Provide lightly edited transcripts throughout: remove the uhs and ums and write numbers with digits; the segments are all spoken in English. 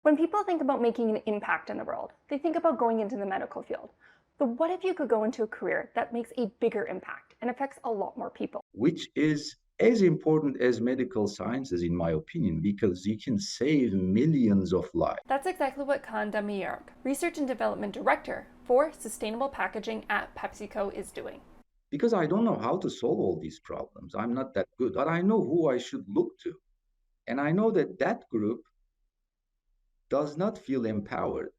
When people think about making an impact in the world, they think about going into the medical field. But what if you could go into a career that makes a bigger impact and affects a lot more people? Which is as important as medical sciences, in my opinion, because you can save millions of lives. That's exactly what Kaan Demiryürek, Research and Development Director for Sustainable Packaging at PepsiCo, is doing. Because I don't know how to solve all these problems. I'm not that good, but I know who I should look to. And I know that that group does not feel empowered.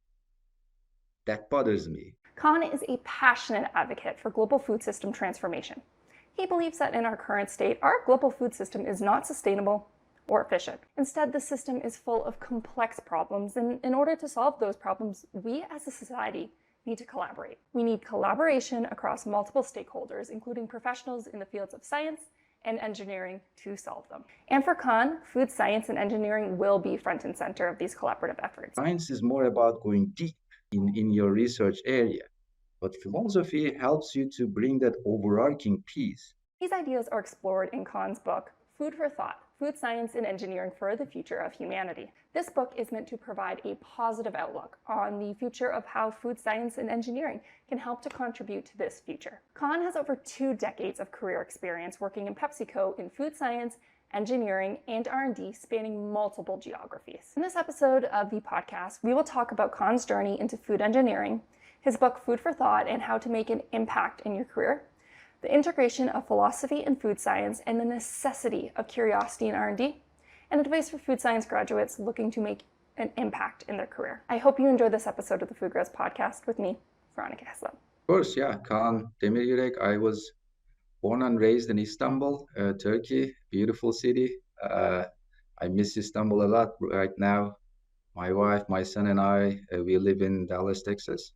That bothers me. Kaan is a passionate advocate for global food system transformation. He believes that in our current state, our global food system is not sustainable or efficient. Instead, the system is full of complex problems, and in order to solve those problems, we as a society need to collaborate. We need collaboration across multiple stakeholders, including professionals in the fields of science and engineering, to solve them. And for Kaan, food science and engineering will be front and center of these collaborative efforts. Science is more about going deep in your research area, but philosophy helps you to bring that overarching piece. These ideas are explored in Kaan's book, Food for Thought: Food Science and Engineering for the Future of Humanity. This book is meant to provide a positive outlook on the future of how food science and engineering can help to contribute to this future. Kaan has over 2 decades of career experience working in PepsiCo in food science, engineering, and R&D, spanning multiple geographies. In this episode of the podcast, we will talk about Kaan's journey into food engineering, his book Food for Thought and how to make an impact in your career, the integration of philosophy and food science, and the necessity of curiosity in R&D, and advice for food science graduates looking to make an impact in their career. I hope you enjoyed this episode of the Food Grows podcast with me, Veronica Heslop. Of course, yeah, Kaan Demiryürek. I was born and raised in Istanbul, Turkey, beautiful city. I miss Istanbul a lot right now. My wife, my son, and I, we live in Dallas, Texas,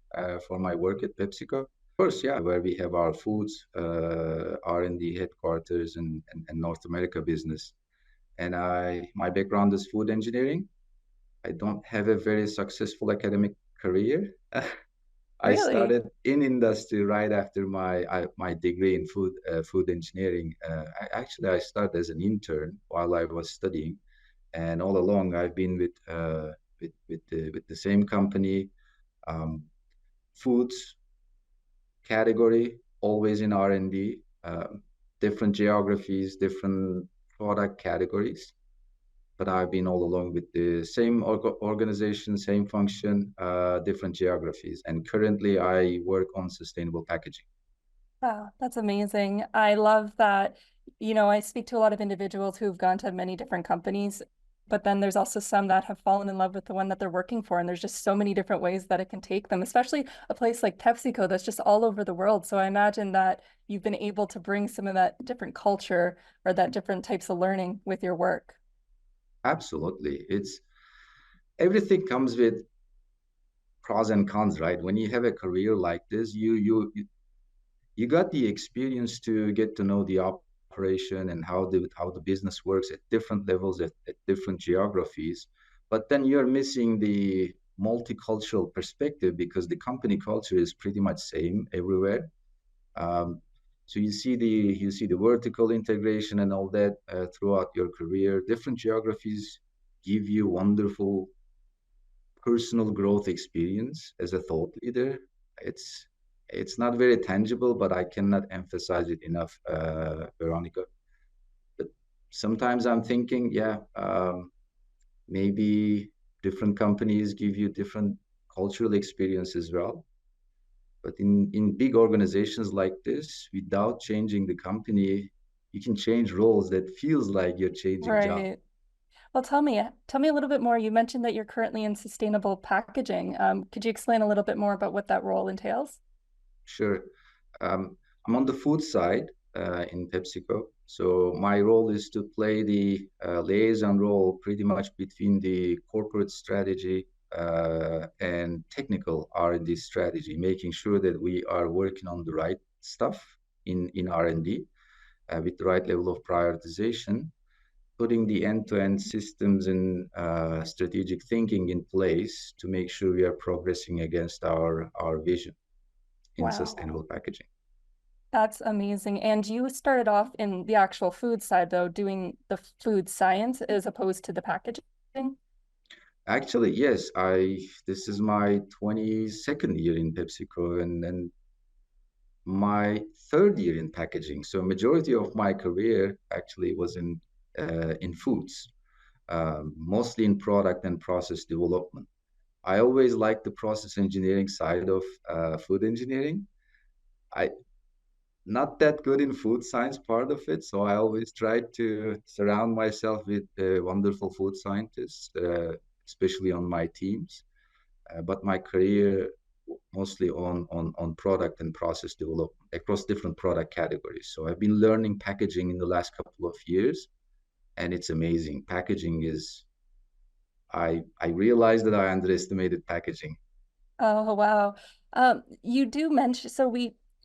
for my work at PepsiCo. Of course, yeah, where we have our foods, R&D headquarters, and North America business. And my background is food engineering. I don't have a very successful academic career. I Really? started in industry right after my degree in food engineering. I started as an intern while I was studying, and all along I've been with the same company, um, foods category, always in R&D, different geographies, different product categories. But I've been all along with the same organization, same function, different geographies. And currently I work on sustainable packaging. Wow, that's amazing. I love that. I speak to a lot of individuals who've gone to many different companies, but then there's also some that have fallen in love with the one that they're working for. And there's just so many different ways that it can take them, especially a place like PepsiCo that's just all over the world. So I imagine that you've been able to bring some of that different culture or that different types of learning with your work. Absolutely. Everything comes with pros and cons, right? When you have a career like this, you got the experience to get to know the operation and how the business works at different levels at different geographies. But then you're missing the multicultural perspective because the company culture is pretty much same everywhere. Um, so you see the vertical integration and all that throughout your career. Different geographies give you wonderful personal growth experience as a thought leader. It's not very tangible, but I cannot emphasize it enough, Veronica. But sometimes I'm thinking, yeah, maybe different companies give you different cultural experience as well. But in big organizations like this, without changing the company, you can change roles that feels like you're changing job. Right. Well, tell me a little bit more. You mentioned that you're currently in sustainable packaging. Could you explain a little bit more about what that role entails? Sure. I'm on the food side in PepsiCo. So my role is to play the liaison role pretty much between the corporate strategy and technical R&D strategy, making sure that we are working on the right stuff in R&D with the right level of prioritization, putting the end-to-end systems and strategic thinking in place to make sure we are progressing against our vision in Wow. sustainable packaging. That's amazing. And you started off in the actual food side, though, doing the food science as opposed to the packaging. Actually, yes, this is my 22nd year in PepsiCo and my third year in packaging. So majority of my career actually was in foods, mostly in product and process development. I always liked the process engineering side of food engineering. I not that good in food science part of it, so I always tried to surround myself with wonderful food scientists, especially on my teams. But my career mostly on product and process development across different product categories. So I've been learning packaging in the last couple of years, and it's amazing. Packaging is I realized that I underestimated packaging. Oh, wow. You do mention, so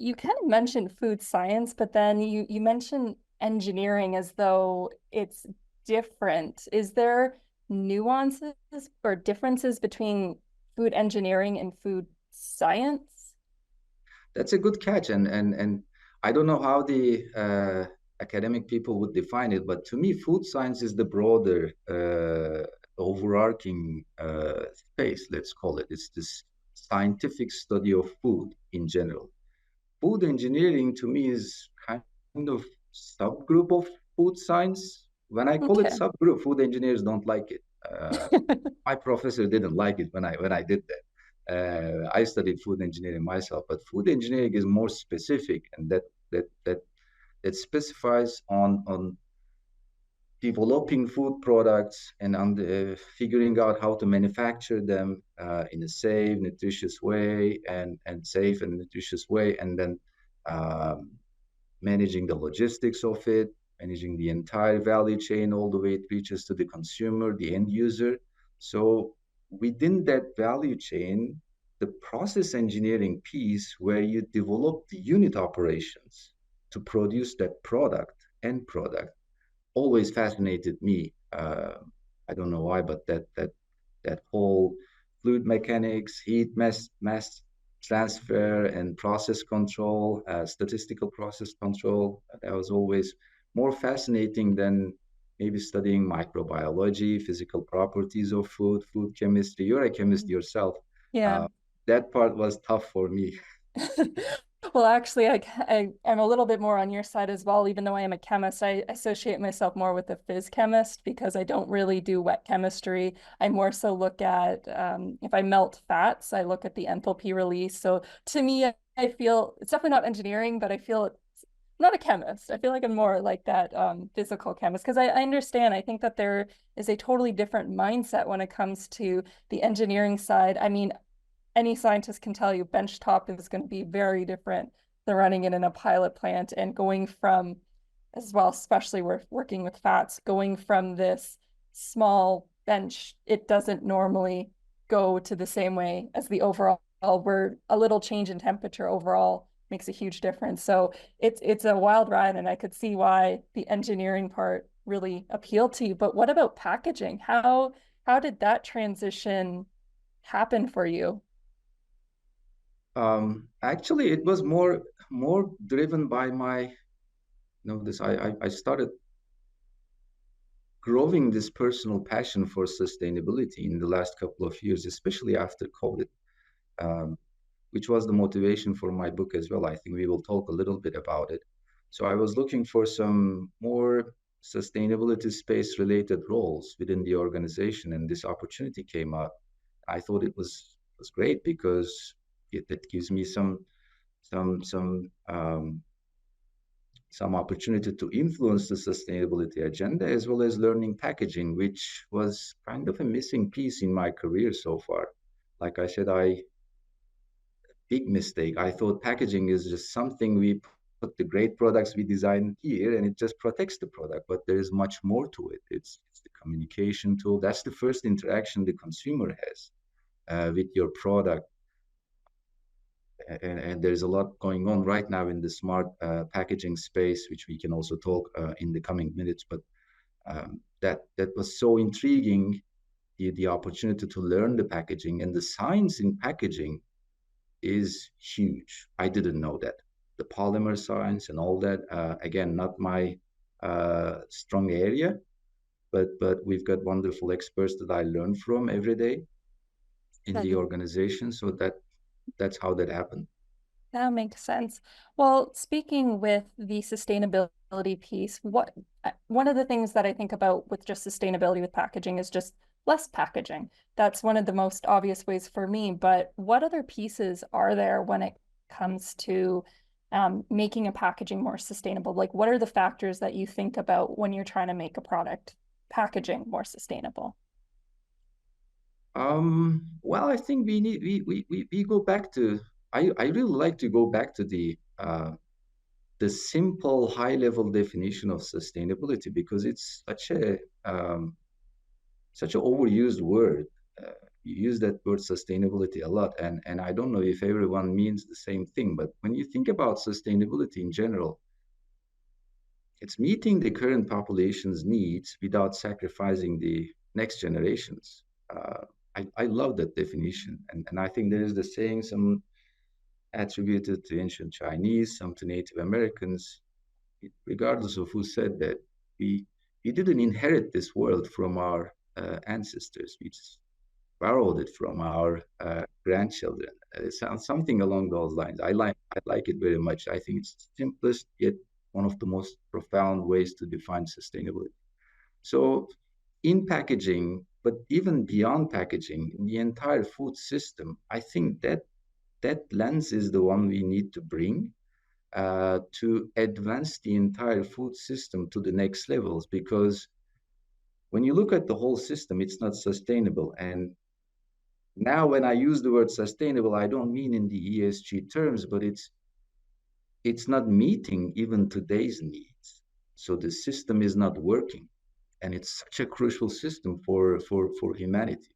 you kind of mentioned food science, but then you mentioned engineering as though it's different. Is there nuances or differences between food engineering and food science? That's a good catch, and I don't know how the academic people would define it, but to me, food science is the broader, overarching space. Let's call it. It's this scientific study of food in general. Food engineering to me is kind of subgroup of food science. When I call it Okay. subgroup, food engineers don't like it. My professor didn't like it when I did that. I studied food engineering myself, but food engineering is more specific, and that specifies on developing food products and on figuring out how to manufacture them in a safe, nutritious way, and safe and nutritious way, and then um, managing the logistics of it, managing the entire value chain all the way it reaches to the consumer, the end user. So within that value chain, the process engineering piece where you develop the unit operations to produce that end product, always fascinated me. I don't know why, but that whole fluid mechanics, heat mass transfer, and process control, statistical process control, that was always more fascinating than maybe studying microbiology, physical properties of food chemistry. You're a chemist yourself. Yeah. Uh, that part was tough for me. Well, actually, I'm a little bit more on your side as well, even though I am a chemist. I associate myself more with a phys chemist because I don't really do wet chemistry. I more so look at if I melt fats, I look at the enthalpy release. So to me, I feel it's definitely not engineering, but I feel it's I'm not a chemist. I feel like I'm more like that physical chemist because I understand. I think that there is a totally different mindset when it comes to the engineering side. I mean, any scientist can tell you benchtop is going to be very different than running it in a pilot plant and going from, as well, especially we're working with fats, going from this small bench, it doesn't normally go to the same way as the overall, where a little change in temperature overall makes a huge difference. So it's a wild ride, and I could see why the engineering part really appealed to you. But what about packaging? How did that transition happen for you? Actually, it was more driven by my this I started growing this personal passion for sustainability in the last couple of years, especially after COVID, um, which was the motivation for my book as well. I think we will talk a little bit about it. So I was looking for some more sustainability space related roles within the organization, and this opportunity came up. I thought it was great because it gives me some some opportunity to influence the sustainability agenda as well as learning packaging, which was kind of a missing piece in my career so far. Like I said, I big mistake. I thought packaging is just something we put the great products we design here and it just protects the product, but there is much more to it. It's the communication tool. That's the first interaction the consumer has with your product. And there's a lot going on right now in the smart packaging space, which we can also talk in the coming minutes. But that was so intriguing, the opportunity to learn the packaging and the science in packaging is huge. I didn't know that. The polymer science and all that, again, not my strong area, but we've got wonderful experts that I learn from every day in the Mhm. organization. So that's how that happened. That makes sense. Well, speaking with the sustainability piece, one of the things that I think about with just sustainability with packaging is just less packaging. That's one of the most obvious ways for me. But what other pieces are there when it comes to making a packaging more sustainable? Like, what are the factors that you think about when you're trying to make a product packaging more sustainable? Well, I think we need we go back to I really like to go back to the simple high level definition of sustainability because it's such an overused word. You use that word sustainability a lot, and I don't know if everyone means the same thing, but when you think about sustainability in general, it's meeting the current population's needs without sacrificing the next generations. Uh, I love that definition, and I think there is the saying, some attributed to ancient Chinese, some to Native Americans, regardless of who said that. We didn't inherit this world from our ancestors. We just borrowed it from our grandchildren. Something along those lines. I like it very much. I think it's simplest yet one of the most profound ways to define sustainability. So in packaging, but even beyond packaging, in the entire food system, I think that lens is the one we need to bring to advance the entire food system to the next levels. Because when you look at the whole system, it's not sustainable. And now, when I use the word sustainable, I don't mean in the ESG terms, but it's not meeting even today's needs. So the system is not working, and it's such a crucial system for humanity.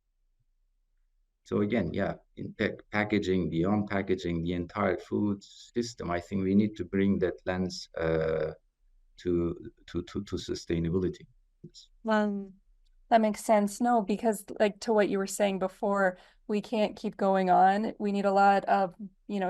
So again, yeah, in packaging, beyond packaging, the entire food system, I think we need to bring that lens to to sustainability. Um, that makes sense. No, because like to what you were saying before, we can't keep going on. We need a lot of,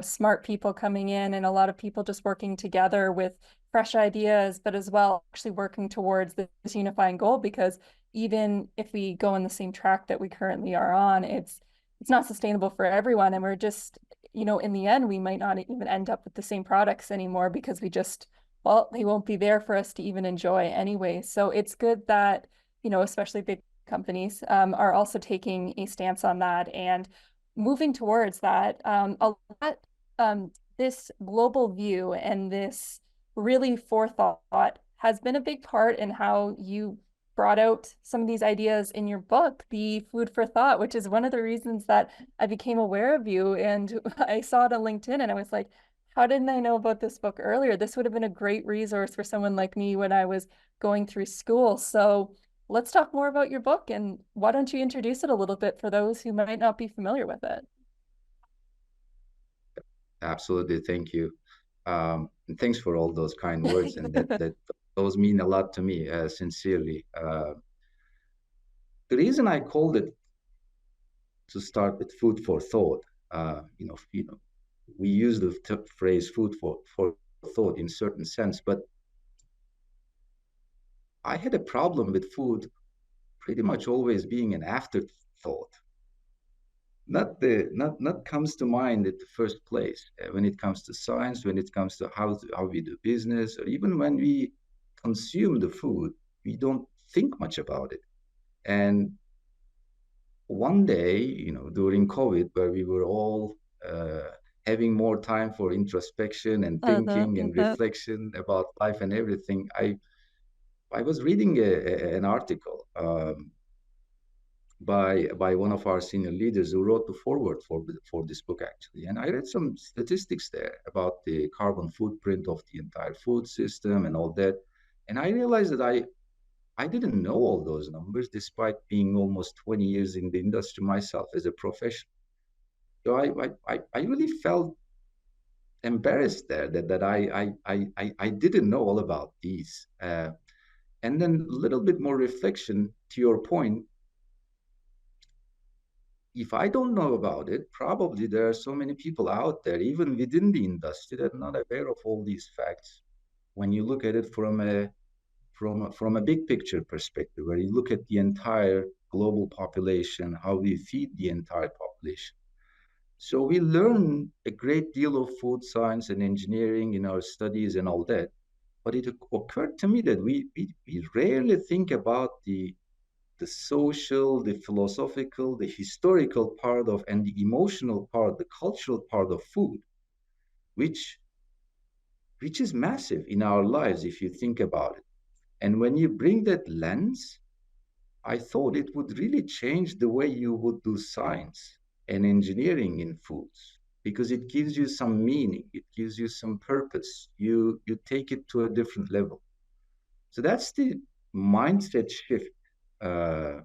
smart people coming in and a lot of people just working together with fresh ideas, but as well actually working towards this unifying goal because even if we go on the same track that we currently are on, it's not sustainable for everyone. And we're just, in the end, we might not even end up with the same products anymore because well, they won't be there for us to even enjoy anyway. So it's good that especially big companies, are also taking a stance on that and moving towards that. A lot, this global view and this really forethought has been a big part in how you brought out some of these ideas in your book, The Food for Thought, which is one of the reasons that I became aware of you. And I saw it on LinkedIn and I was like, how didn't I know about this book earlier? This would have been a great resource for someone like me when I was going through school. So let's talk more about your book and why don't you introduce it a little bit for those who might not be familiar with it? Absolutely, thank you. And thanks for all those kind words, and that those mean a lot to me, sincerely. The reason I called it to start with food for thought, we use the phrase food for thought in certain sense, but I had a problem with food pretty much always being an afterthought, not comes to mind at the first place when it comes to science, when it comes to how we do business, or even when we consume the food, we don't think much about it. And one day, during COVID, where we were all having more time for introspection and Mhm, thinking and mhm. reflection about life and everything, I was reading an article by one of our senior leaders who wrote the foreword for this book actually, and I read some statistics there about the carbon footprint of the entire food system and all that, and I realized that I didn't know all those numbers despite being almost 20 years in the industry myself as a professional. So I really felt embarrassed there that I didn't know all about these. And then a little bit more reflection to your point, if I don't know about it, probably there are so many people out there, even within the industry, that are not aware of all these facts. When you look at it from a from a big picture perspective, where you look at the entire global population, how we feed the entire population. So we learn a great deal of food science and engineering in our studies and all that. But it occurred to me that we rarely think about the social, the philosophical, the historical part of, and the emotional part, the cultural part of food, which which is massive in our lives if you think about it. And when you bring that lens, I thought it would really change the way you would do science and engineering in foods, because it gives you some meaning, it gives you some purpose. You take it to a different level. So that's the mindset shift, uh,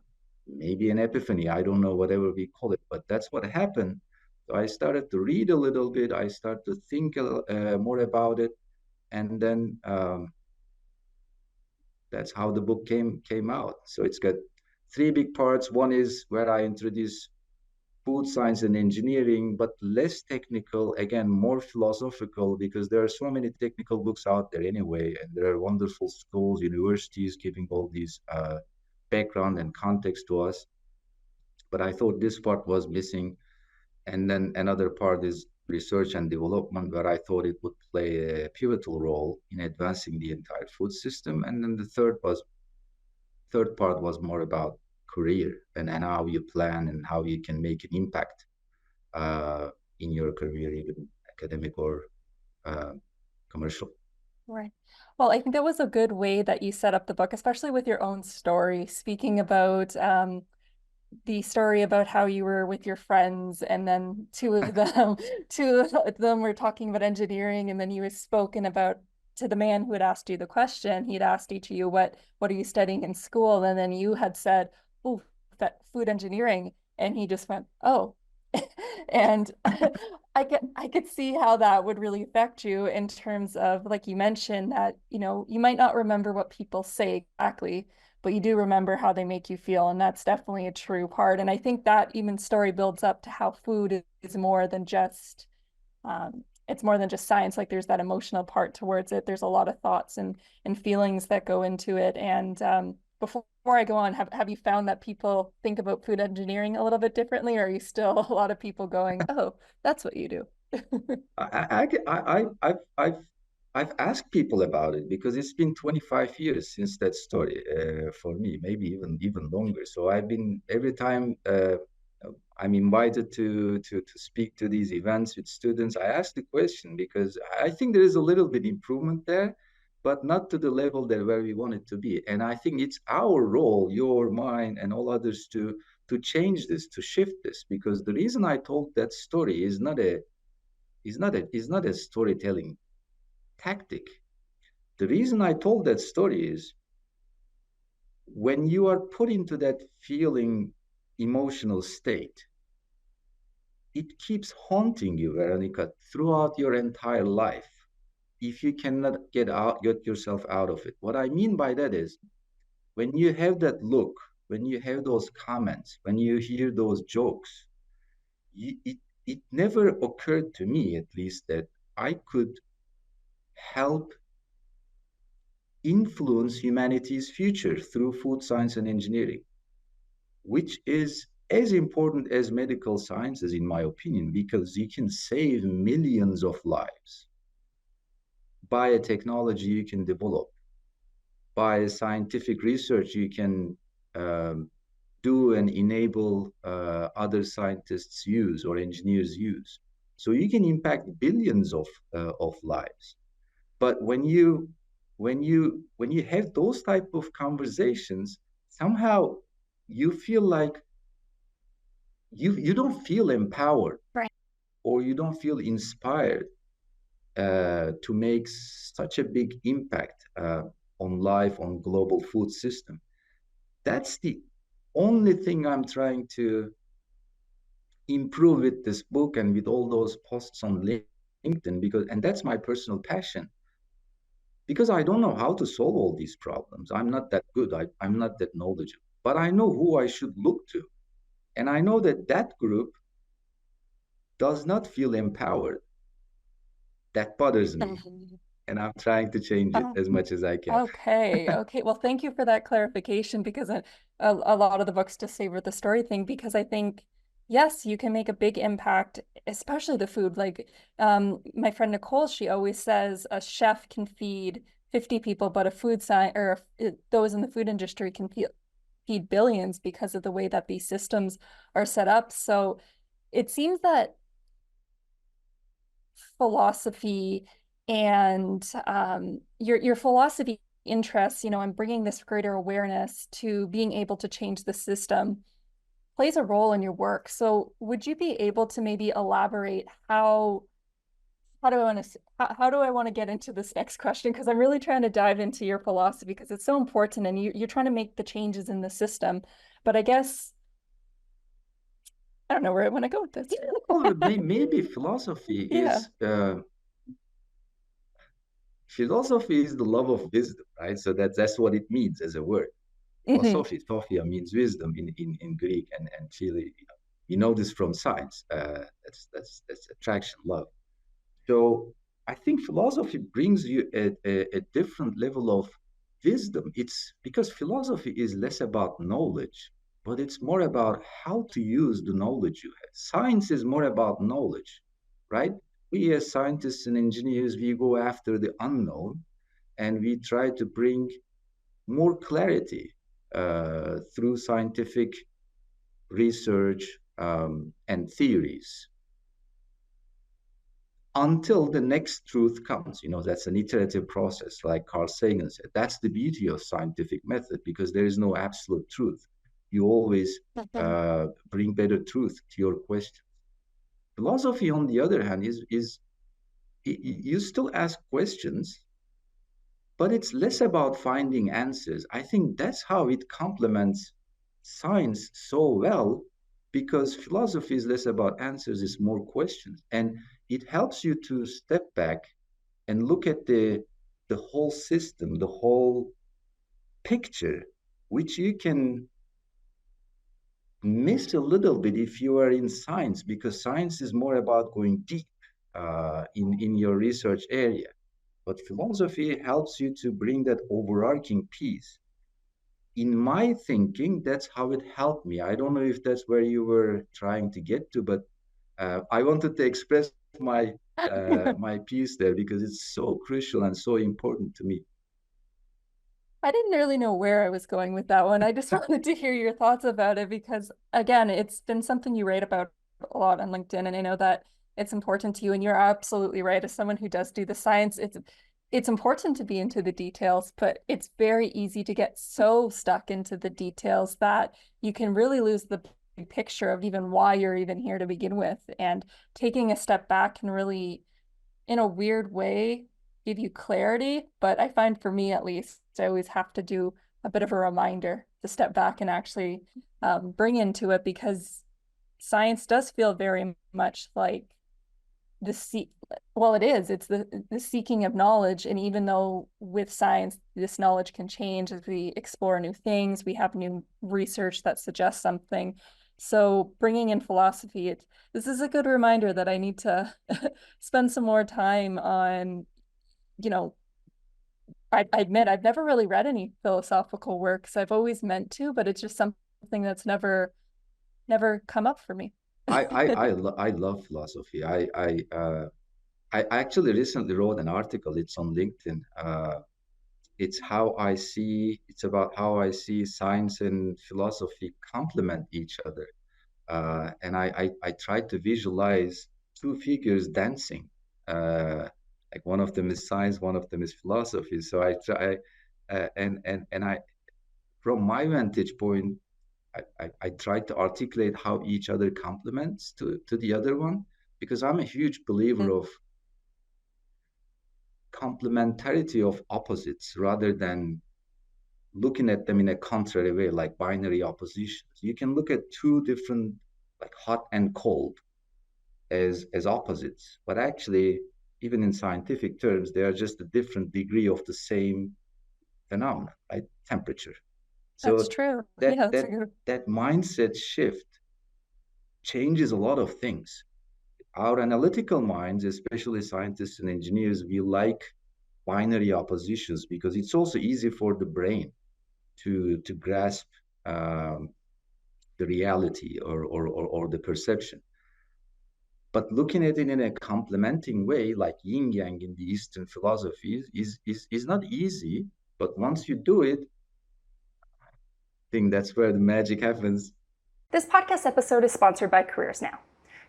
maybe an epiphany. I don't know, whatever we call it, but that's what happened. So I started to read a little bit. I started to think more about it, and then that's how the book came out. So it's got three big parts. One is where I introduce food science and engineering, but less technical, again, more philosophical, because there are so many technical books out there anyway, and there are wonderful schools, universities giving all these background and context to us. But I thought this part was missing. And then another part is research and development, where I thought it would play a pivotal role in advancing the entire food system. And then the third part was more about career and how you plan and how you can make an impact uh, in your career, even academic or uh, commercial. Right. Well, I think that was a good way that you set up the book, especially with your own story, speaking about the story about how you were with your friends, and then two of them were talking about engineering, and then you had spoken about to the man who had asked you the question. He'd asked each of you, what are you studying in school? And then you had said, oh, that food engineering. And he just went, oh. And I could see how that would really affect you in terms of, like you mentioned, that, you might not remember what people say exactly, but you do remember how they make you feel. And that's definitely a true part. And I think that even story builds up to how food is more than just, it's more than just science. Like there's that emotional part towards it. There's a lot of thoughts and feelings that go into it. And before I go on, have you found that people think about food engineering a little bit differently, or are you still a lot of people going, oh, that's what you do? I've asked people about it, because it's been 25 years since that story for me, maybe even longer. So I've been, every time I'm invited to speak to these events with students, I ask the question, because I think there is a little bit improvement there, but not to the level that where we want it to be. And I think it's our role, your, mine, and all others, to change this, to shift this, because the reason I told that story is not a storytelling tactic. The reason I told that story is, when you are put into that feeling, emotional state, it keeps haunting you, Veronica, throughout your entire life, if you cannot get yourself out of it. What I mean by that is, when you have that look, when you have those comments, when you hear those jokes, it never occurred to me, at least, that I could help influence humanity's future through food science and engineering, which is as important as medical sciences, in my opinion, because you can save millions of lives by a technology you can develop, by a scientific research you can do and enable other scientists use or engineers use. So you can impact billions of lives. But when you have those type of conversations, somehow you feel like you don't feel empowered, Right. or you don't feel inspired to make such a big impact on life, on global food system. That's the only thing I'm trying to improve with this book and with all those posts on LinkedIn, because, and that's my personal passion, because I don't know how to solve all these problems. I'm not that good. I'm not that knowledgeable, but I know who I should look to. And I know that that group does not feel empowered. That bothers me. and I'm trying to change it Oh, as much as I can. okay. Okay. Well, thank you for that clarification because a lot of the books just savor the story thing because I think, yes, you can make a big impact, especially the food. Like my friend Nicole, she always says a chef can feed 50 people, but a food science or those in the food industry can feed billions because of the way that these systems are set up. So it seems that philosophy and your philosophy interests, and bringing this greater awareness to being able to change the system plays a role in your work. So would you be able to maybe elaborate how do I want to how do I want to get into this next question? Because I'm really trying to dive into your philosophy because it's so important and you're trying to make the changes in the system. But I guess I don't know where I want to go with this. Well, maybe philosophy Yeah. is the love of wisdom, right? So that's what it means as a word. Hmm. Sophia means wisdom in Greek and Chile. You know this from science. That's attraction, love. So I think philosophy brings you a different level of wisdom. It's because philosophy is less about knowledge, but it's more about how to use the knowledge you have. Science is more about knowledge, right? We as scientists and engineers, we go after the unknown and we try to bring more clarity through scientific research and theories until the next truth comes. That's an iterative process, like Carl Sagan said. That's the beauty of scientific method because there is no absolute truth. You always bring better truth to your question. Philosophy, on the other hand, is you still ask questions, but it's less about finding answers. I think that's how it complements science so well, because philosophy is less about answers, it's more questions. And it helps you to step back and look at the whole system, the whole picture, which you can miss a little bit if you are in science, because science is more about going deep in your research area. But philosophy helps you to bring that overarching piece. In my thinking, that's how it helped me. I don't know if that's where you were trying to get to, but I wanted to express my my piece there because it's so crucial and so important to me. I didn't really know where I was going with that one. I just wanted to hear your thoughts about it because, again, it's been something you write about a lot on LinkedIn, and I know that it's important to you. And you're absolutely right. As someone who does do the science, it's important to be into the details, but it's very easy to get so stuck into the details that you can really lose the big picture of even why you're even here to begin with. And taking a step back can really, in a weird way, give you clarity. But I find for me, at least, I always have to do a bit of a reminder to step back and actually bring into it because science does feel very much like the well, it is. It's the seeking of knowledge. And even though with science, this knowledge can change as we explore new things, we have new research that suggests something. So bringing in philosophy, this is a good reminder that I need to spend some more time on, you know, I admit I've never really read any philosophical works. I've always meant to, but it's just something that's never come up for me. I love philosophy. I actually recently wrote an article. It's on LinkedIn. It's about how I see science and philosophy complement each other. And I tried to visualize two figures dancing. Like one of them is science, one of them is philosophy. So I try, and I, from my vantage point, I tried to articulate how each other complements to the other one, because I'm a huge believer of complementarity of opposites rather than looking at them in a contrary way, like binary oppositions. You can look at two different, like hot and cold, as opposites, but actually, even in scientific terms, they are just a different degree of the same phenomenon, right? Temperature. That's So true. that Yeah, that's that a good. that mindset shift changes a lot of things. Our analytical minds, especially scientists and engineers, we like binary oppositions, because it's also easy for the brain to grasp the reality or the perception. But looking at it in a complementing way, like yin yang in the Eastern philosophies, is not easy. But once you do it, I think that's where the magic happens. This podcast episode is sponsored by CareersNow.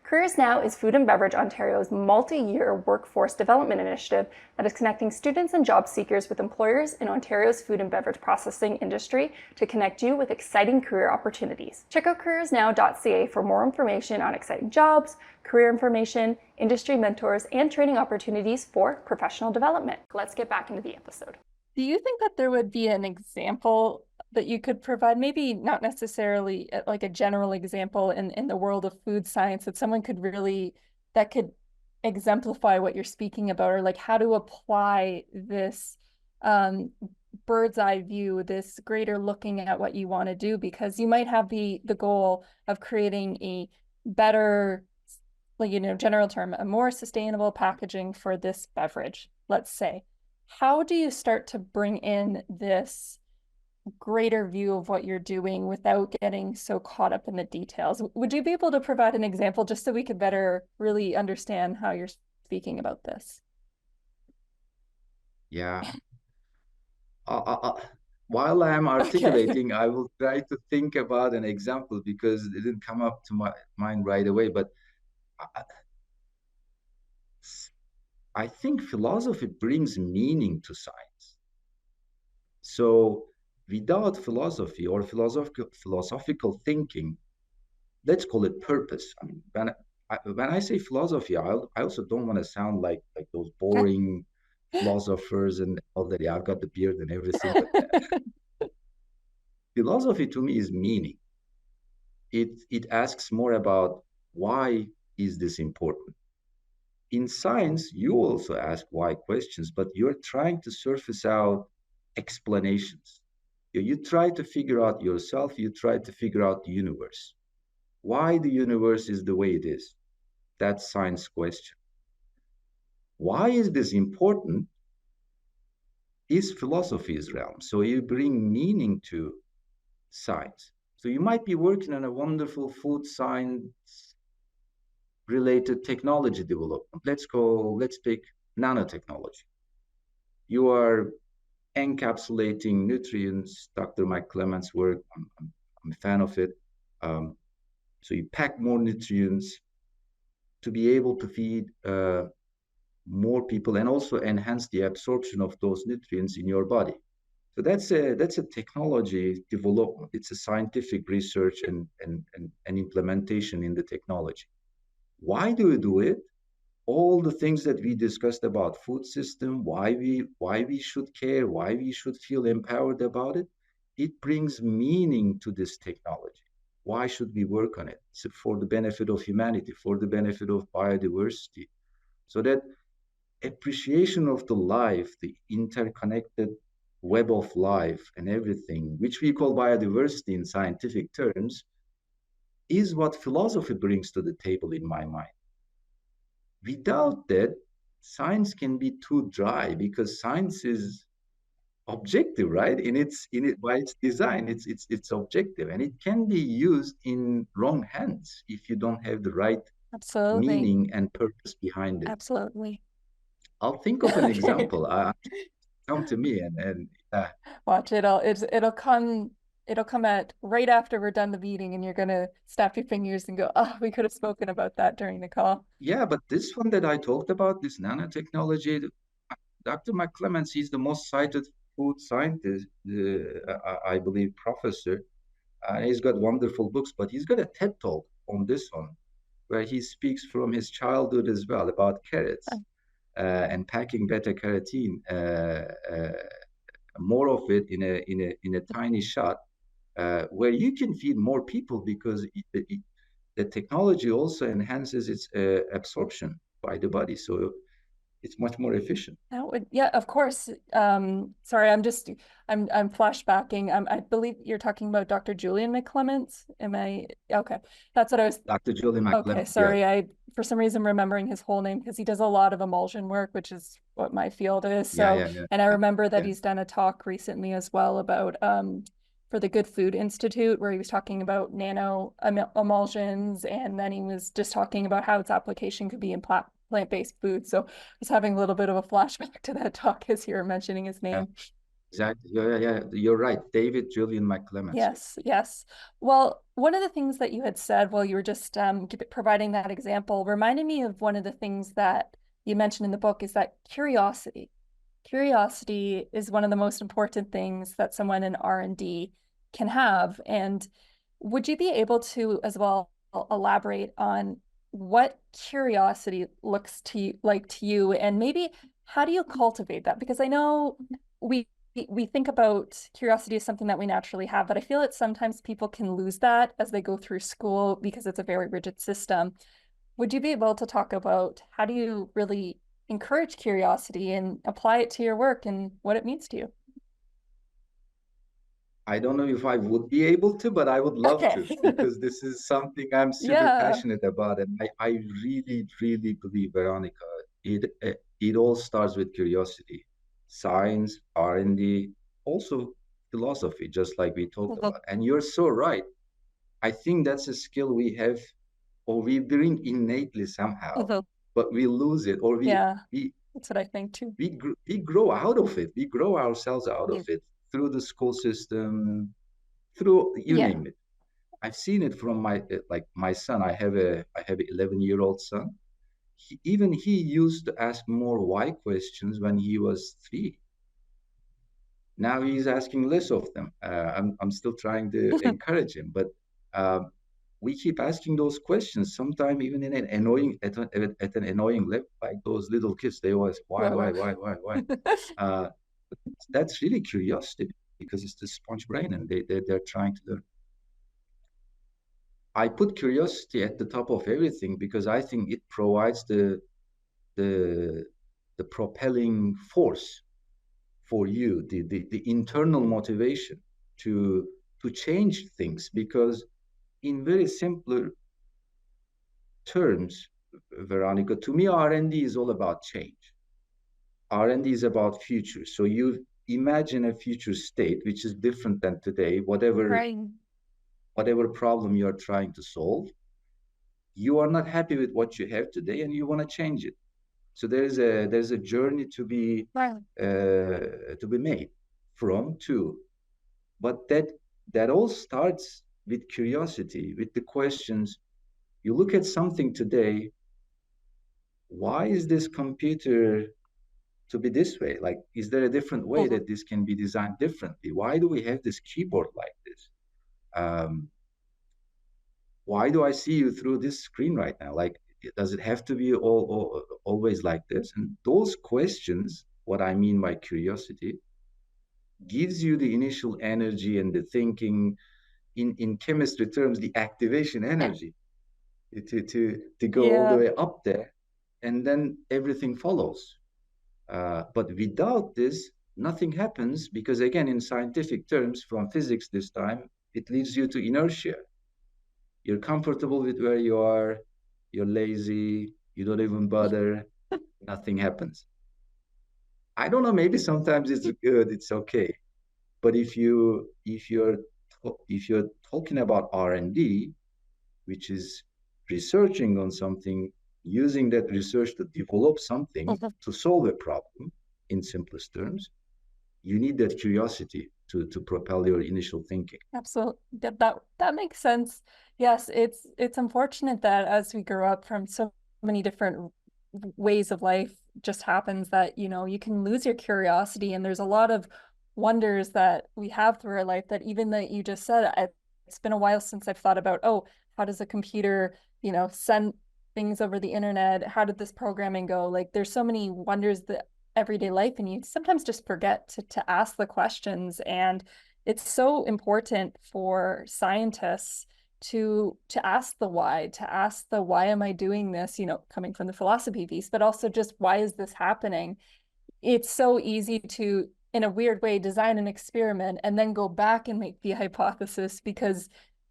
CareersNow is Food and Beverage Ontario's multi-year workforce development initiative that is connecting students and job seekers with employers in Ontario's food and beverage processing industry to connect you with exciting career opportunities. Check out careersnow.ca for more information on exciting jobs, career information, industry mentors, and training opportunities for professional development. Let's get back into the episode. Do you think that there would be an example that you could provide, maybe not necessarily like a general example in the world of food science, that someone could really, that could exemplify what you're speaking about, or like how to apply this bird's eye view, this greater looking at what you want to do? Because you might have the goal of creating a better, like, general term, a more sustainable packaging for this beverage, let's say. How do you start to bring in this greater view of what you're doing without getting so caught up in the details? Would you be able to provide an example just so we could better really understand how you're speaking about this? Yeah. While I'm articulating, I will try to think about an example, because it didn't come up to my mind right away. But I think philosophy brings meaning to science. So without philosophy or philosophical thinking, let's call it purpose. I mean, when I say philosophy, I also don't want to sound like those boring philosophers and all that. Yeah, I've got the beard and everything. But philosophy to me is meaning. It asks more about why is this important. In science, you also ask why questions, but you're trying to surface out explanations. You try to figure out yourself, you try to figure out the universe. Why the universe is the way it is? That's science question. Why is this important? Is philosophy's realm. So you bring meaning to science. So you might be working on a wonderful food science related technology development. Let's pick nanotechnology. You are encapsulating nutrients. Dr. Mike Clement's work, I'm a fan of it. So you pack more nutrients to be able to feed more people and also enhance the absorption of those nutrients in your body. So that's a technology development. It's a scientific research and implementation in the technology. Why do we do it? All the things that we discussed about food system, why we should care, why we should feel empowered about it, it brings meaning to this technology. Why should we work on it? It's for the benefit of humanity, for the benefit of biodiversity. So that appreciation of the life, the interconnected web of life and everything, which we call biodiversity in scientific terms, is what philosophy brings to the table in my mind. Without that, science can be too dry, because science is objective, right? By its design, it's objective, and it can be used in wrong hands if you don't have the right meaning and purpose behind it. Absolutely. I'll think of an example. Come to me and watch it. It'll come at right after we're done the meeting, and you're gonna snap your fingers and go, "Oh, we could have spoken about that during the call." Yeah, but this one that I talked about, this nanotechnology, Dr. Mike Clements, he's the most cited food scientist, I believe, professor. He's got wonderful books, but he's got a TED Talk on this one, where he speaks from his childhood as well about carrots and packing beta carotene, more of it in a tiny shot, where you can feed more people, because the technology also enhances its absorption by the body. So it's much more efficient. That would, yeah, of course. Sorry, I'm flashbacking. I believe you're talking about Dr. Julian McClements. Am I okay? That's what I was. Dr. Julian McClements. Okay, sorry. Yeah. for some reason remembering his whole name because he does a lot of emulsion work, which is what my field is. Yeah, So, yeah, yeah, and I remember that yeah. he's done a talk recently as well about for the Good Food Institute, where he was talking about nano emulsions, and then he was just talking about how its application could be in plant-based food. So I was having a little bit of a flashback to that talk as you were mentioning his Yeah, name. exactly. Yeah, yeah, yeah. You're right. David Julian McClements. Yes, yes. Well, one of the things that you had said while you were just providing that example reminded me of one of the things that you mentioned in the book is that curiosity. Curiosity is one of the most important things that someone in R&D can have. And would you be able to as well elaborate on what curiosity looks to you, like to you, and maybe how do you cultivate that? Because I know we we think about curiosity as something that we naturally have, but I feel that sometimes people can lose that as they go through school because it's a very rigid system. Would you be able to talk about how do you really encourage curiosity and apply it to your work and what it means to you? I don't know if I would be able to, but I would love Okay. to because this is something I'm super Yeah. passionate about. And I really, really believe, Veronica, it all starts with curiosity. Science, R&D, also philosophy, just like we talked Mhm. about. And you're so right. I think that's a skill we have or we bring innately somehow, Mhm. but we lose it or Yeah, we that's what I think too. we grow out of it. We grow ourselves out of Yeah. it through the school system, through you Yeah. name it. I've seen it from my like my son. I have an 11-year-old son. Even he used to ask more why questions when he was 3. Now he's asking less of them. I'm still trying to encourage him, but uh, we keep asking those questions. Sometimes even in an annoying at an annoying level, like those little kids. They always Well, why. Uh, that's really curiosity because it's the sponge brain and they're trying to learn. I put curiosity at the top of everything because I think it provides the the propelling force for you, the internal motivation to to change things. Because in very simpler terms, Veronica, to me, R&D is all about change. R&D is about future. So you imagine a future state which is different than today, right. whatever problem you're trying to solve. You are not happy with what you have today and you want to change it. So there's a journey Right. to be made from to, but that all starts with curiosity, with the questions. You look at something today. Why is this computer to be this way? Like, is there a different way Mhm. that this can be designed differently? Why do we have this keyboard like this? Um, why do I see you through this screen right now? Like, does it have to be always like this? And those questions, what I mean by curiosity, gives you the initial energy and the thinking. In chemistry terms, the activation energy to go all the Yeah. way up there, and then everything follows. But without this, nothing happens because, again, in scientific terms, from physics this time, it leads you to inertia. You're comfortable with where you are, you're lazy, you don't even bother, nothing happens. I don't know, maybe sometimes it's good, it's okay. But if you're talking about R&D, which is researching on something, using that research to develop something Mhm. to solve a problem in simplest terms, you need that curiosity to propel your initial thinking. Absolutely. That makes sense. Yes, it's unfortunate that as we grow up from so many different ways of life just happens that, you can lose your curiosity and there's a lot of wonders that we have through our life that even that you just said, it's been a while since I've thought about, oh, how does a computer, send things over the internet? How did this programming go? Like there's so many wonders that everyday life and you sometimes just forget to ask the questions and it's so important for scientists to ask the why, to ask the why am I doing this, coming from the philosophy piece, but also just why is this happening? It's so easy to, in a weird way, design an experiment and then go back and make the hypothesis because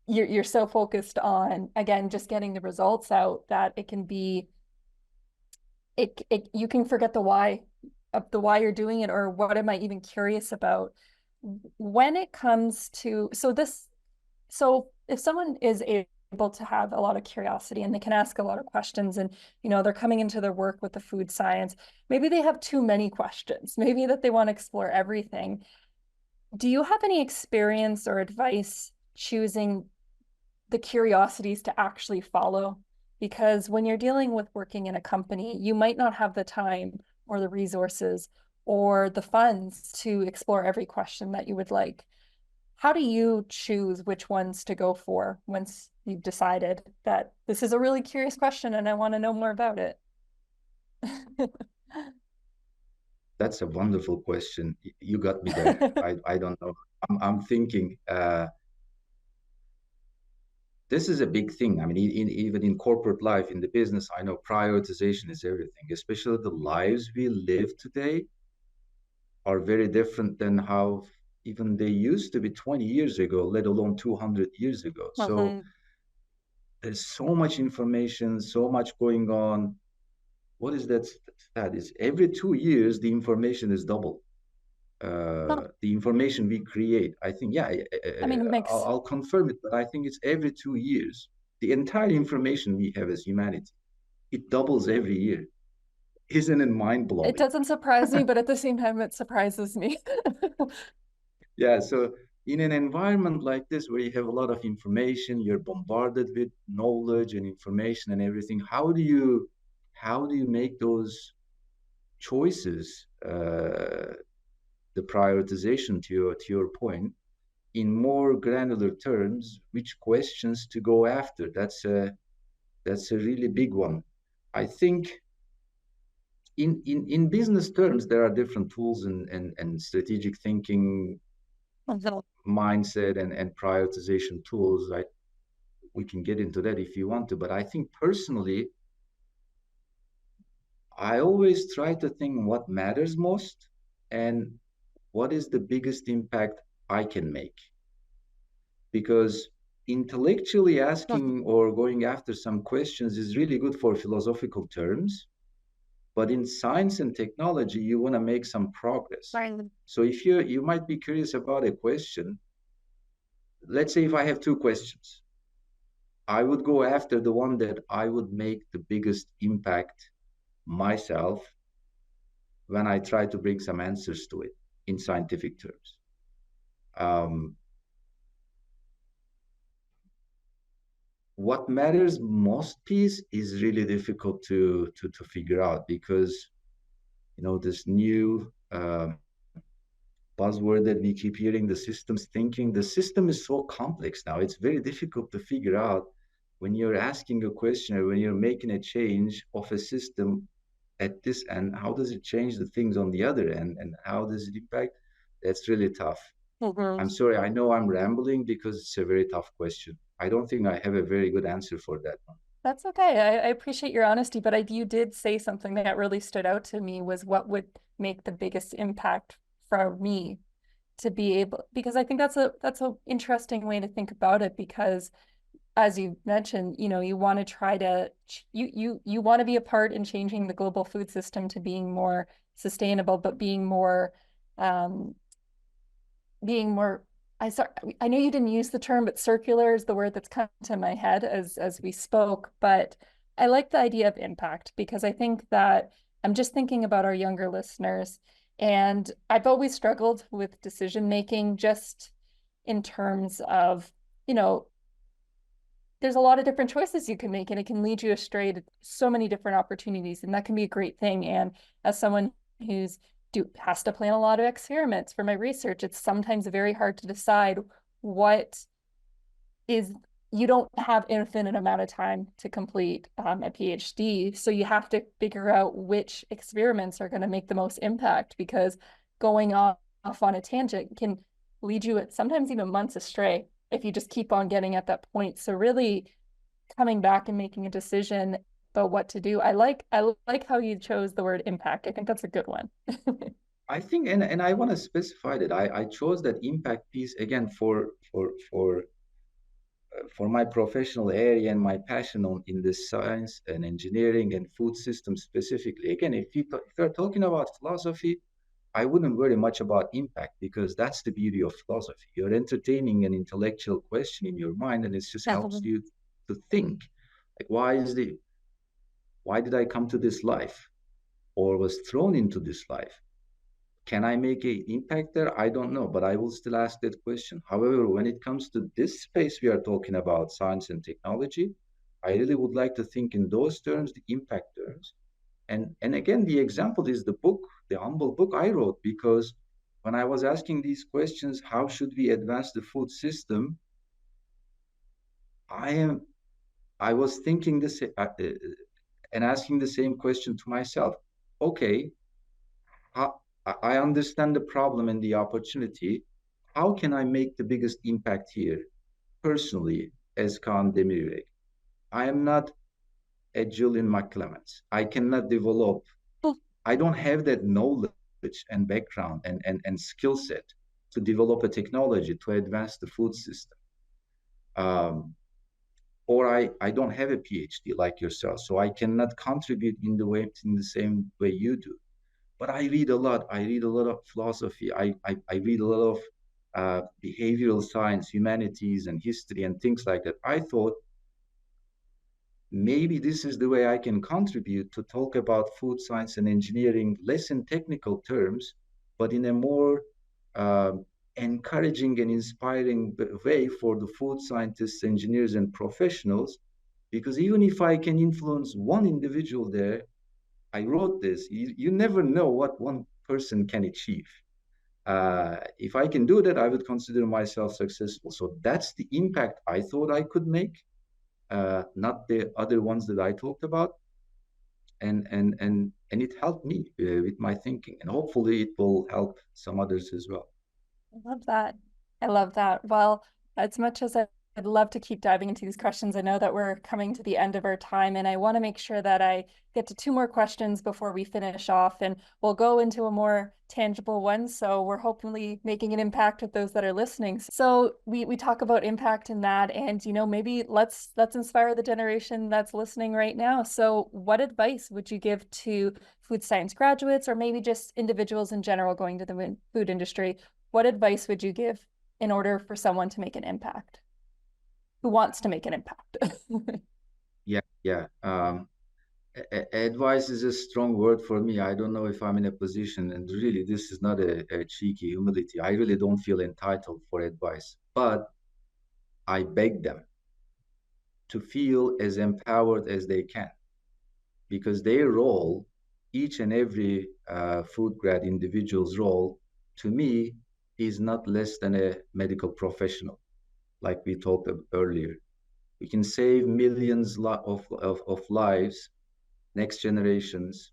you're so focused on, again, just getting the results out that it can be you can forget the why of the why you're doing it, or what am I even curious about when it comes to so if someone is able to have a lot of curiosity and they can ask a lot of questions, and they're coming into their work with the food science, maybe they have too many questions, maybe that they want to explore everything. Do you have any experience or advice choosing the curiosities to actually follow? Because when you're dealing with working in a company, you might not have the time or the resources or the funds to explore every question that you would like. How do you choose which ones to go for once you've decided that this is a really curious question and I want to know more about it? That's a wonderful question. You got me there. I don't know. I'm thinking this is a big thing. I mean, even in corporate life, in the business, I know prioritization is everything, especially the lives we live today are very different than how even they used to be 20 years ago, let alone 200 years ago. So Mhm. there's so much information, so much going on. What is that? That is every 2 years, the information is double. The information we create. I think, yeah, I mean, it makes I'll confirm it, but I think it's every 2 years. The entire information we have as humanity, it doubles every year. Isn't it mind it blowing? doesn't surprise me, but at the same time, it surprises me. Yeah, so in an environment like this where you have a lot of information, you're bombarded with knowledge and information and everything, how do you make those choices, the prioritization to your point, in more granular terms, which questions to go after? That's a really big one. I think in business terms, there are different tools and strategic thinking Mhm. mindset and prioritization tools. We can get into that if you want to, but I think personally, I always try to think what matters most and what is the biggest impact I can make. Because intellectually asking or going after some questions is really good for philosophical terms, but in science and technology, you want to make some progress. Right. So if you might be curious about a question, let's say if I have two questions, I would go after the one that I would make the biggest impact myself when I try to bring some answers to it in scientific terms. Um, what matters most piece is really difficult to figure out, because this new buzzword that we keep hearing, the systems thinking. The system is so complex now. It's very difficult to figure out when you're asking a question or when you're making a change of a system at this end, how does it change the things on the other end, and how does it impact? That's really tough. Mhm. I'm sorry, I know I'm rambling because it's a very tough question. I don't think I have a very good answer for that one. That's okay. I appreciate your honesty, but you did say something that really stood out to me, was what would make the biggest impact for me to be able, because I think that's a interesting way to think about it, because as you mentioned, you want to try to you want to be a part in changing the global food system to being more sustainable, but um being more I know you didn't use the term, but circular is the word that's come to my head as we spoke. But I like the idea of impact, because I think that I'm just thinking about our younger listeners, and I've always struggled with decision making, just in terms of, you know, there's a lot of different choices you can make, and it can lead you astray to so many different opportunities, and that can be a great thing. And as someone who's has to plan a lot of experiments for my research, it's sometimes very hard to decide what is you don't have infinite amount of time to complete a PhD, so you have to figure out which experiments are going to make the most impact, because going off on a tangent can lead you sometimes even months astray if you just keep on getting at that point. So really coming back and making a decision about what to do. I like how you chose the word impact. I think that's a good one. I think, and I want to specify that I chose that impact piece again for for my professional area and my passion in the science and engineering and food systems specifically, again, if you're talking about philosophy, I wouldn't worry much about impact, because that's the beauty of philosophy. You're entertaining an intellectual question in your mind, and it just helps you to think, like, why did I come to this life, or was thrown into this life? Can I make an impact there? I don't know, but I will still ask that question. However, when it comes to this space we are talking about, science and technology, I really would like to think in those terms, the impact terms. And again, the example is the book, the humble book I wrote, because when I was asking these questions, how should we advance the food system? I was thinking this and asking the same question to myself. Okay, I understand the problem and the opportunity. How can I make the biggest impact here personally as Kaan Demiryürek? I am not a Julian McClements. I cannot develop, I don't have that knowledge and background and skill set to develop a technology to advance the food system. Or I don't have a PhD like yourself, so I cannot contribute in the same way you do. But I read a lot. I read a lot of philosophy. I read a lot of behavioral science, humanities, and history, and things like that. I thought maybe this is the way I can contribute to talk about food science and engineering, less in technical terms, but in a more encouraging and inspiring way for the food scientists, engineers, and professionals. Because even if I can influence one individual there, I wrote this. You never know what one person can achieve. If I can do that, I would consider myself successful. So that's the impact I thought I could make, not the other ones that I talked about. And it helped me with my thinking, and hopefully it will help some others as well. I love that. I love that. Well, as much as I'd love to keep diving into these questions, I know that we're coming to the end of our time, and I want to make sure that I get to two more questions before we finish off, and we'll go into a more tangible one. So we're hopefully making an impact with those that are listening. So we talk about impact in that, and maybe let's inspire the generation that's listening right now. So what advice would you give to food science graduates, or maybe just individuals in general going to the food industry? What advice would you give in order for someone to make an impact, who wants to make an impact? Yeah. Advice is a strong word for me. I don't know if I'm in a position, and really, this is not a cheeky humility. I really don't feel entitled for advice, but I beg them to feel as empowered as they can, because their role, each and every food grad individual's role, to me, is not less than a medical professional, like we talked earlier. We can save millions of lives, next generations,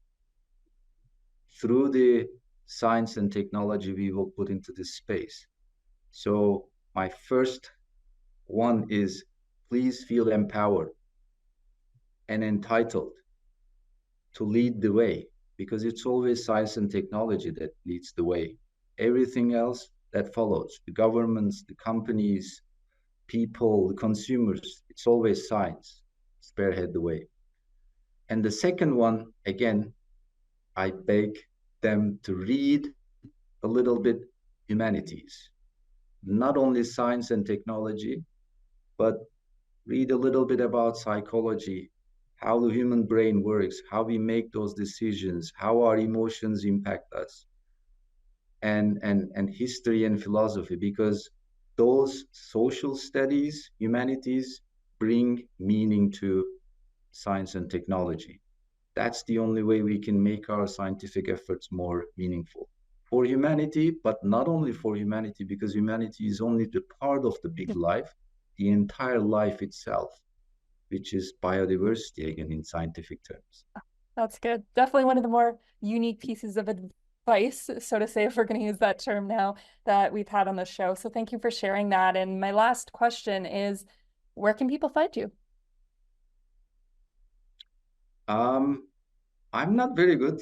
through the science and technology we will put into this space. So my first one is, please feel empowered and entitled to lead the way, because it's always science and technology that leads the way. Everything else that follows, the governments, the companies, people, the consumers, it's always science spearhead the way. And the second one, again, I beg them to read a little bit humanities, not only science and technology, but read a little bit about psychology, how the human brain works, how we make those decisions, how our emotions impact us, and history and philosophy, because those social studies, humanities, bring meaning to science and technology. That's the only way we can make our scientific efforts more meaningful for humanity, but not only for humanity, because humanity is only the part of the big life, the entire life itself, which is biodiversity, again, in scientific terms. That's good. Definitely one of the more unique pieces of advice, so to say, if we're going to use that term now, that we've had on the show. So thank you for sharing that. And my last question is, where can people find you? I'm not very good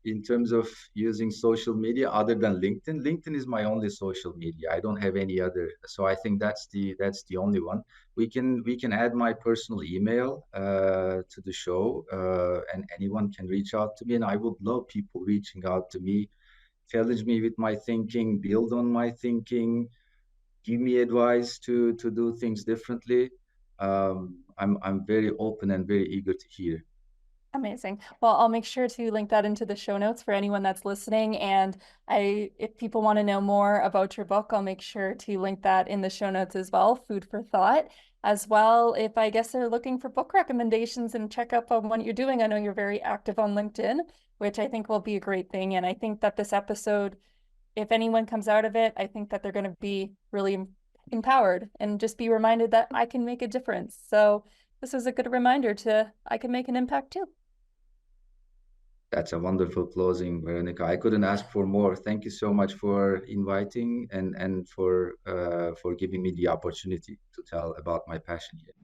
in terms of using social media other than LinkedIn. LinkedIn is my only social media. I don't have any other. So I think that's the only one. We can add my personal email to the show, and anyone can reach out to me. And I would love people reaching out to me, challenge me with my thinking, build on my thinking, give me advice to do things differently. I'm very open and very eager to hear. Amazing. Well, I'll make sure to link that into the show notes for anyone that's listening. And if people want to know more about your book, I'll make sure to link that in the show notes as well, food for thought. As well, if I guess they're looking for book recommendations and check up on what you're doing, I know you're very active on LinkedIn, which I think will be a great thing. And I think that this episode, if anyone comes out of it, I think that they're going to be really empowered and just be reminded that I can make a difference. So this is a good reminder to I can make an impact too. That's a wonderful closing, Veronica. I couldn't ask for more. Thank you so much for inviting and for giving me the opportunity to tell about my passion here.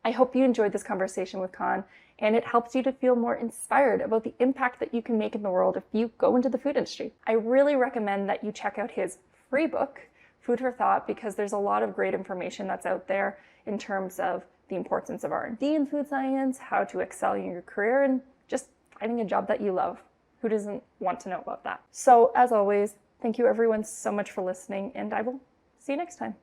I hope you enjoyed this conversation with Kaan, and it helps you to feel more inspired about the impact that you can make in the world if you go into the food industry. I really recommend that you check out his free book, Food for Thought, because there's a lot of great information that's out there in terms of the importance of R&D in food science, how to excel in your career, and just finding a job that you love. Who doesn't want to know about that? So as always, thank you everyone so much for listening, and I will see you next time.